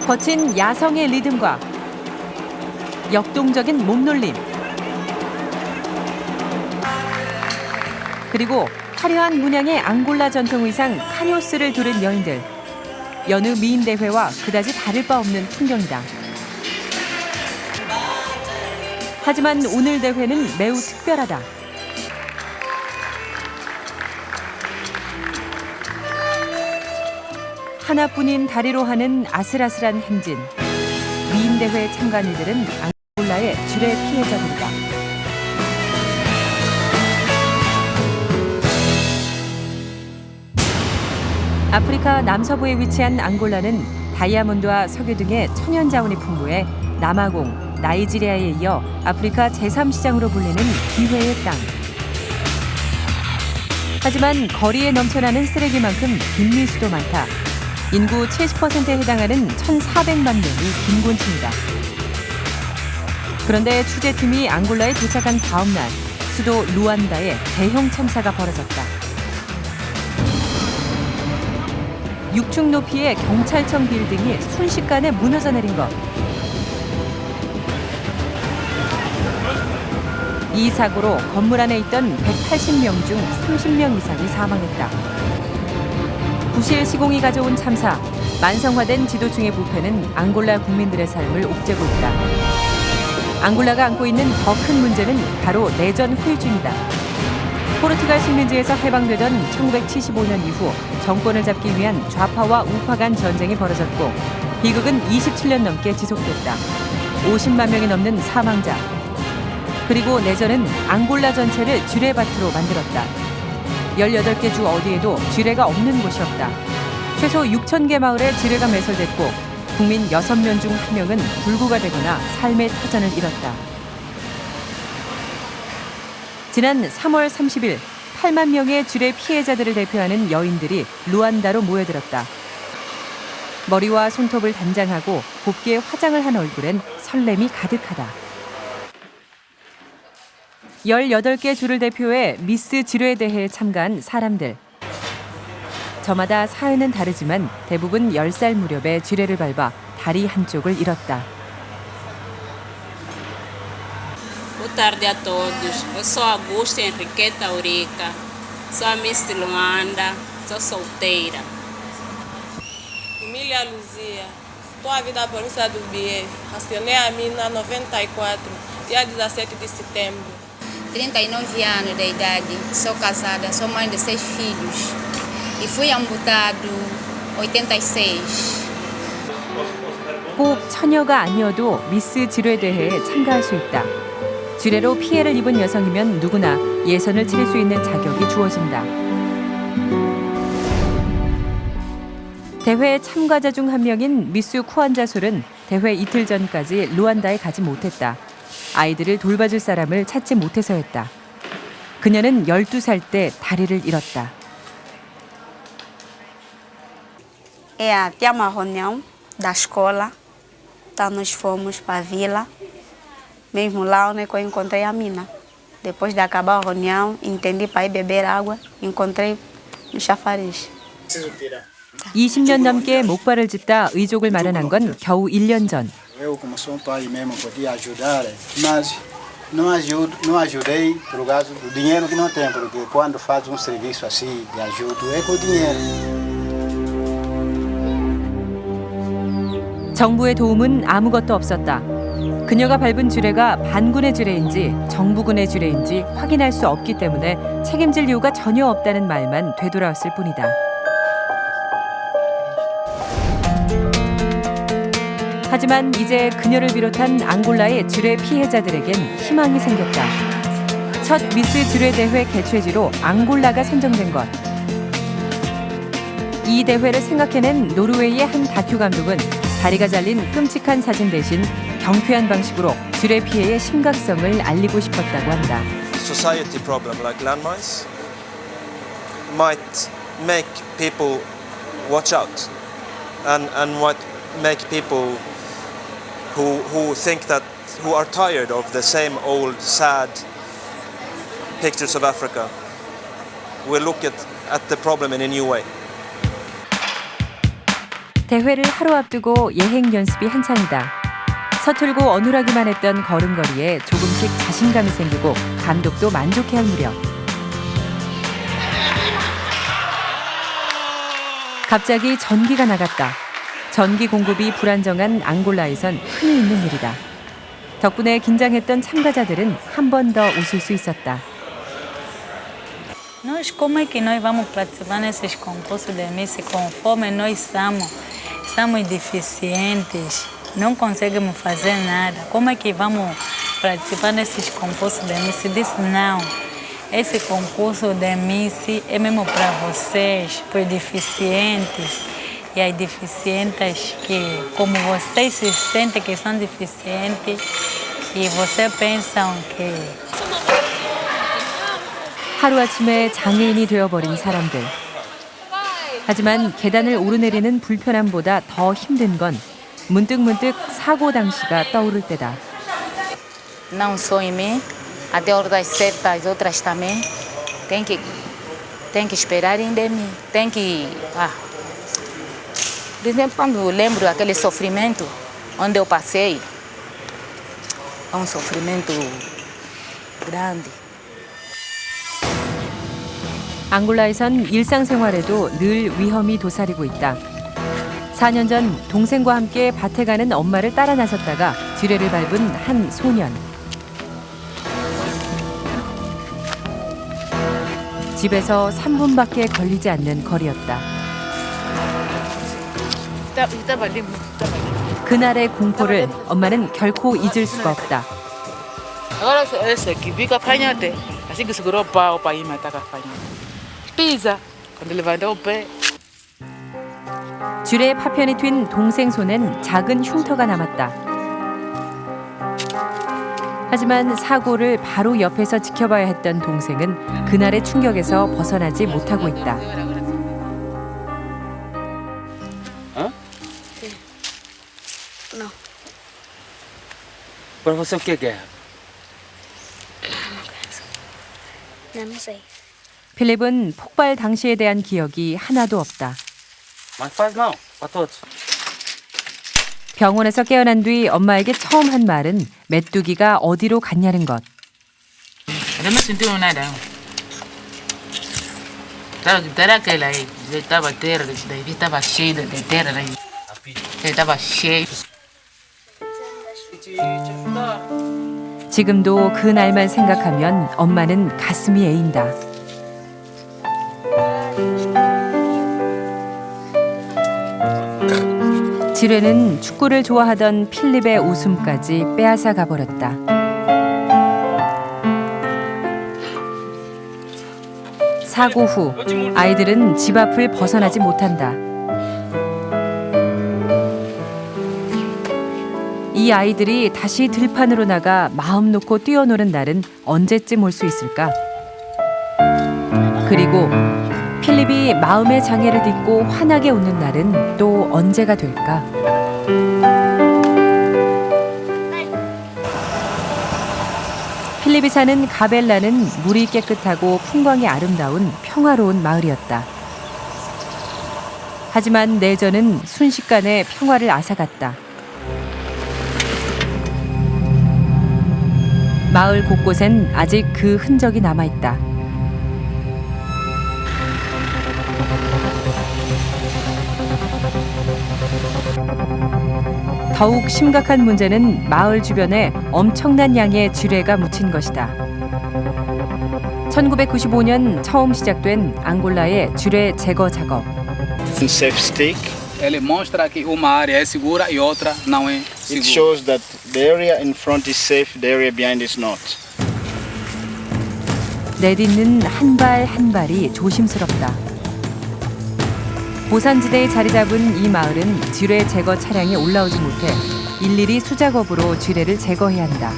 거친 야성의 리듬과 역동적인 몸놀림, 그리고 화려한 문양의 앙골라 전통 의상 카뇨스를 두른 여인들. 여느 미인 대회와 그다지 다를 바 없는 풍경이다. 하지만 오늘 대회는 매우 특별하다. 하나뿐인 다리로 하는 아슬아슬한 행진. 미인 대회 참가인들은 앙골라의 주례 피해자들이다. 아프리카 남서부에 위치한 앙골라는 다이아몬드와 석유 등의 천연 자원이 풍부해 남아공, 나이지리아에 이어 아프리카 제3시장으로 불리는 기회의 땅. 하지만 거리에 넘쳐나는 쓰레기만큼 빈민수도 많다. 인구 70%에 해당하는 1,400만 명이 빈곤층이다. 그런데 취재팀이 앙골라에 도착한 다음 날 수도 루안다에 대형 참사가 벌어졌다. 6층 높이의 경찰청 빌딩이 순식간에 무너져 내린 것. 이 사고로 건물 안에 있던 180명 중 30명 이상이 사망했다. 부실 시공이 가져온 참사, 만성화된 지도층의 부패는 앙골라 국민들의 삶을 옥죄고 있다. 앙골라가 안고 있는 더 큰 문제는 바로 내전 후유증이다. 포르투갈 식민지에서 해방되던 1975년 이후 정권을 잡기 위한 좌파와 우파 간 전쟁이 벌어졌고 비극은 27년 넘게 지속됐다. 50만 명이 넘는 사망자. 그리고 내전은 앙골라 전체를 쥐레밭으로 만들었다. 18개 주 어디에도 쥐레가 없는 곳이 없다. 최소 6,000개 마을에 쥐레가 매설됐고 국민 6명 중 1명은 불구가 되거나 삶의 터전을 잃었다. 지난 3월 30일 8만 명의 쥐레 피해자들을 대표하는 여인들이 루안다로 모여들었다. 머리와 손톱을 단장하고 곱게 화장을 한 얼굴엔 설렘이 가득하다. 18개 주를 대표해 미스 쥐레 대회에 참가한 사람들. 저마다 사연은 다르지만 대부분 10살 무렵에 쥐레를 밟아 다리 한쪽을 잃었다. Boa tarde a todos. Eu sou Augusta Henriqueta Aurica. Sou a Miss Luanda. Sou solteira. Emília Luzia. Estou a vir da província do Bié. Acionei a mina 94, dia 17 de setembro. 39 anos de idade, sou casada, sou mãe de 6 filhos e fui amputado 86. 꼭 처녀가 아니어도 미스 쥐레 대회에 참가할 수 있다. 쥐레로 피해를 입은 여성이면 누구나 예선을 치를 수 있는 자격이 주어진다. 대회 참가자 중 한 명인 미스 쿠안자솔은 대회 이틀 전까지 루안다에 가지 못했다. 아이들을 돌봐줄 사람을 찾지 못해서였다. 그녀는 12살 때 다리를 잃었다. Tinha uma reunião da escola, então nós fomos para a vila, mesmo lá onde eu encontrei a mina. Depois de acabar a reunião, entendi para ir beber água, encontrei no chafariz. 20년 넘게 목발을 짚다 의족을 마련한 건 겨우 1년 전. Eu, como sou pai mesmo, podia ajudar, mas não ajudei por causa do dinheiro que não tem, porque quando faz serviço assim de ajuda, é com o dinheiro. 정부의 도움은 아무것도 없었다. 그녀가 밟은 쥐레가 반군의 쥐레인지 정부군의 쥐레인지 확인할 수 없기 때문에 책임질 이유가 전혀 없다는 말만 되돌아왔을 뿐이다. 하지만 이제 그녀를 비롯한 앙골라의 쥐레 피해자들에겐 희망이 생겼다. 첫 미스 쥐레 대회 개최지로 앙골라가 선정된 것. 이 대회를 생각해낸 노르웨이의 한 다큐 감독은 다리가 잘린 끔찍한 사진 대신 경쾌한 방식으로 쥐레 피해의 심각성을 알리고 싶었다고 한다. Society problem like landmines might make people watch out and what make people who think that who are tired of the same old sad pictures of Africa will look at the problem in a new way. 대회를 하루 앞두고 예행 연습이 한창이다. 서툴고 어눌하기만 했던 걸음걸이에 조금씩 자신감이 생기고 감독도 만족해할 무렵. 갑자기 전기가 나갔다. 전기 공급이 불안정한 앙골라에선 흔히 있는 일이다. 덕분에 긴장했던 참가자들은 한 번 더 웃을 수 있었다. Nós, como é que nós vamos participar nesses concursos de Miss conforme nós somos deficientes, não conseguimos fazer nada? Como é que vamos participar nesses concursos de Miss? Disse, não, esse concurso de Miss é mesmo para vocês, para os deficientes. E as deficientes que, como vocês se sentem que são deficientes e vocês pensam que 하루아침에 장애인이 되어버린 사람들. 하지만 계단을 오르내리는 불편함보다 더 힘든 건 문득문득 사고 당시가 떠오를 때다. Não só em mim, até a hora das 7 as outras também. Tem que esperar em mim. Tem que... Por exemplo, quando eu lembro aquele sofrimento onde eu passei, é um sofrimento grande. 앙골라에선 일상생활에도 늘 위험이 도사리고 있다. 4년 전 동생과 함께 밭에 가는 엄마를 따라 나섰다가 지뢰를 밟은 한 소년. 집에서 3분밖에 걸리지 않는 거리였다. 그날의 공포를 엄마는 결코 잊을 수가 없다. Agora esse aqui fica apanhado, assim que segurou o pau para ir matar a apanhado. Pisa, quando levantou o pé. 지뢰에 파편이 튄 동생 손엔 작은 흉터가 남았다. 하지만 사고를 바로 옆에서 지켜봐야 했던 동생은 그날의 충격에서 벗어나지 못하고 있다. Para você o que é? Não sei. 필립은 폭발 당시에 대한 기억이 하나도 없다. Mas faz não, para todos. 병원에서 깨어난 뒤 엄마에게 처음 한 말은 메뚜기가 어디로 갔냐는 것. Eu não senti nada. Era aquela aí, estava terra, daí estava cheio de terra aí. Estava cheio. 지금도 그 날만 생각하면 엄마는 가슴이 애인다. 지뢰는 축구를 좋아하던 필립의 웃음까지 빼앗아 가버렸다. 사고 후 아이들은 집 앞을 벗어나지 못한다. 이 아이들이 다시 들판으로 나가 마음 놓고 뛰어노는 날은 언제쯤 올 수 있을까? 그리고 필립이 마음의 장애를 딛고 환하게 웃는 날은 또 언제가 될까? 필립이 사는 가벨라는 물이 깨끗하고 풍광이 아름다운 평화로운 마을이었다. 하지만 내전은 순식간에 평화를 앗아갔다. 마을 곳곳엔 아직 그 흔적이 남아있다. 더욱 심각한 문제는 마을 주변에 엄청난 양의 지뢰가 묻힌 것이다. 1995년 처음 시작된 앙골라의 지뢰 제거 작업. Safe stick. Ele mostra que uma área é segura e outra não é segura. It shows that the area in front is safe, the area behind is not. 내딛는 한 발 한 발이 조심스럽다. 고산지대에 자리 잡은 이 마을은 지뢰 제거 차량이 올라오지 못해 일일이 수작업으로 지뢰를 제거해야 한다.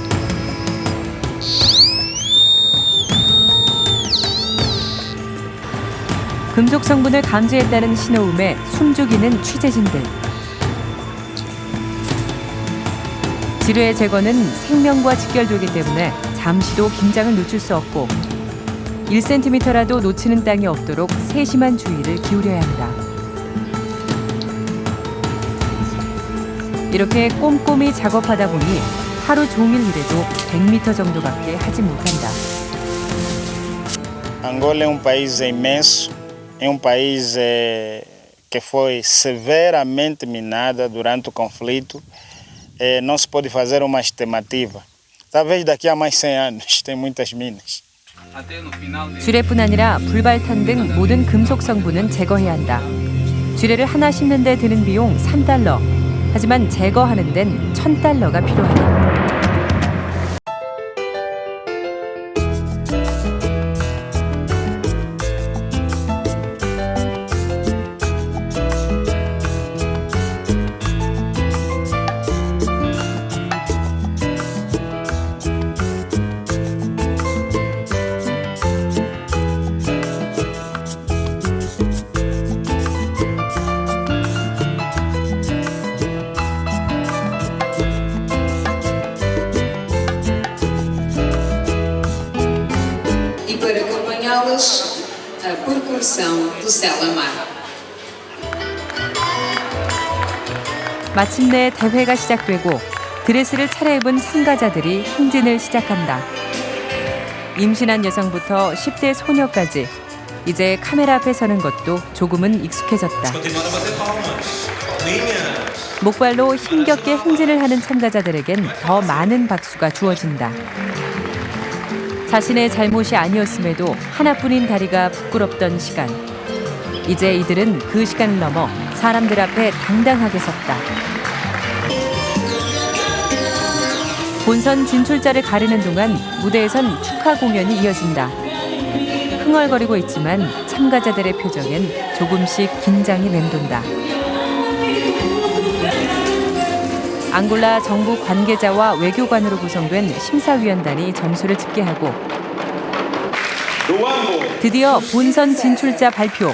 금속 성분을 감지했다는 신호음에 숨죽이는 취재진들. 지뢰 제거는 생명과 직결되기 때문에 잠시도 긴장을 늦출 수 없고 1cm라도 놓치는 땅이 없도록 세심한 주의를 기울여야 한다. 이렇게 꼼꼼히 작업하다 보니 하루 종일 일해도 100m 정도밖에 하지 못한다. Angola é país imenso, é país que foi severamente minada durante o conflito. Não se pode fazer uma estimativa. Talvez daqui a mais 100 anos tem muitas minas. 쥐레뿐 아니라 불발탄 등 모든 금속 성분은 제거해야 한다. 쥐레를 하나 심는 데 드는 비용 $3. 하지만 제거하는 데는 $1,000가 필요하다. Para acompanhá-las, a percussão do Selamar. 마침내 대회가 시작되고 드레스를 차려입은 참가자들이 행진을 시작한다. 임신한 여성부터 10대 소녀까지 이제 카메라 앞에 서는 것도 조금은 익숙해졌다. 목발로 힘겹게 행진을 하는 참가자들에겐 더 많은 박수가 주어진다. 자신의 잘못이 아니었음에도 하나뿐인 다리가 부끄럽던 시간. 이제 이들은 그 시간을 넘어 사람들 앞에 당당하게 섰다. 본선 진출자를 가르는 동안 무대에선 축하 공연이 이어진다. 흥얼거리고 있지만 참가자들의 표정엔 조금씩 긴장이 맴돈다. 앙골라 정부 관계자와 외교관으로 구성된 심사위원단이 점수를 집계하고 드디어 본선 진출자 발표.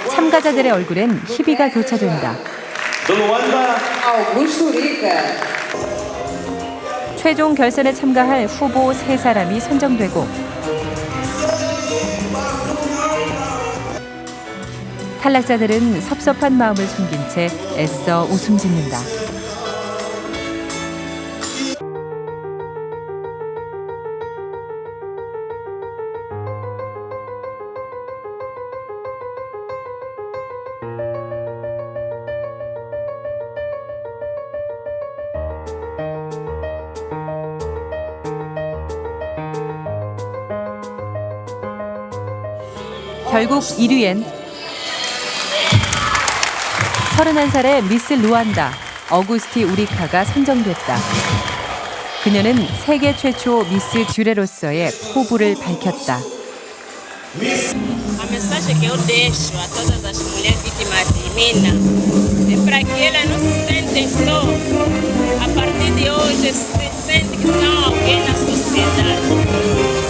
참가자들의 얼굴엔 희비가 교차된다. 최종 결선에 참가할 후보 3사람이 선정되고 탈락자들은 섭섭한 마음을 숨긴 채 애써 웃음 짓는다. 결국 1위엔 31살의 미스 루안다 어구스티 우리카가 선정됐다. 그녀는 세계 최초 미스 쥐레로서의 포부를 밝혔다. A mensagem que eu deixo a todas as mulheres vítimas de mina é para que elas não se sentem só. A partir de hoje se sentem que são alguém na sociedade.